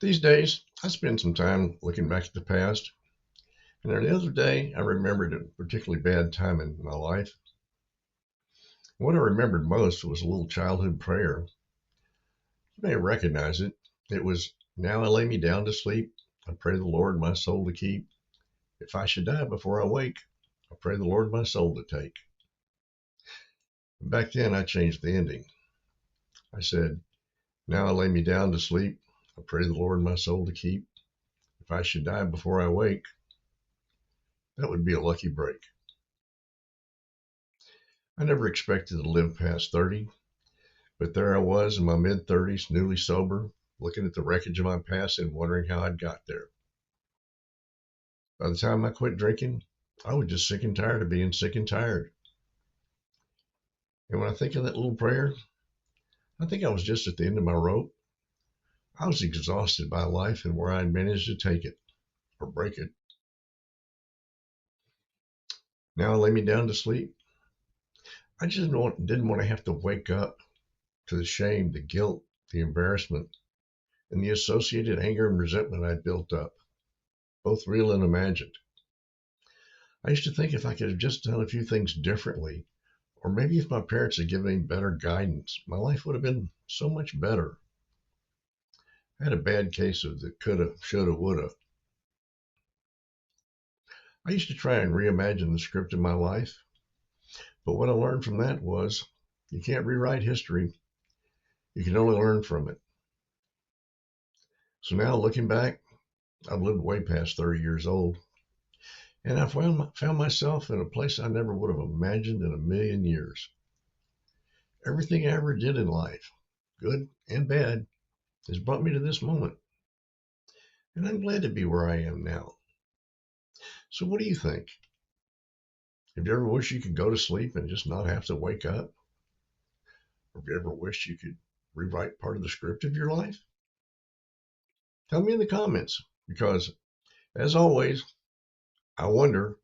These days, I spend some time looking back at the past, and the other day I remembered a particularly bad time in my life. What I remembered most was a little childhood prayer. You may recognize it. It was, "Now I lay me down to sleep. I pray the Lord my soul to keep. If I should die before I wake, I pray the Lord my soul to take." Back then, I changed the ending. I said, "Now I lay me down to sleep. I pray the Lord my soul to keep. If I should die before I wake, that would be a lucky break." I never expected to live past 30, but there I was in my mid 30s, newly sober, looking at the wreckage of my past and wondering how I'd got there. By the time I quit drinking, I was just sick and tired of being sick and tired. And when I think of that little prayer, I think I was just at the end of my rope. I was exhausted by life and where I'd managed to take it or break it. Now I lay me down to sleep. I just didn't want to have to wake up to the shame, the guilt, the embarrassment, and the associated anger and resentment I'd built up, both real and imagined. I used to think if I could have just done a few things differently, or maybe if my parents had given me better guidance, my life would have been so much better. I had a bad case of the coulda, shoulda, woulda. I used to try and reimagine the script of my life, but what I learned from that was you can't rewrite history, you can only learn from it. So now looking back, I've lived way past 30 years old, and I found myself in a place I never would have imagined in a million years. Everything I ever did in life, good and bad, has brought me to this moment, and I'm glad to be where I am now. So what do you think? Have you ever wished you could go to sleep and just not have to wake up? Or have you ever wished you could rewrite part of the script of your life? Tell me in the comments, because as always, I wonder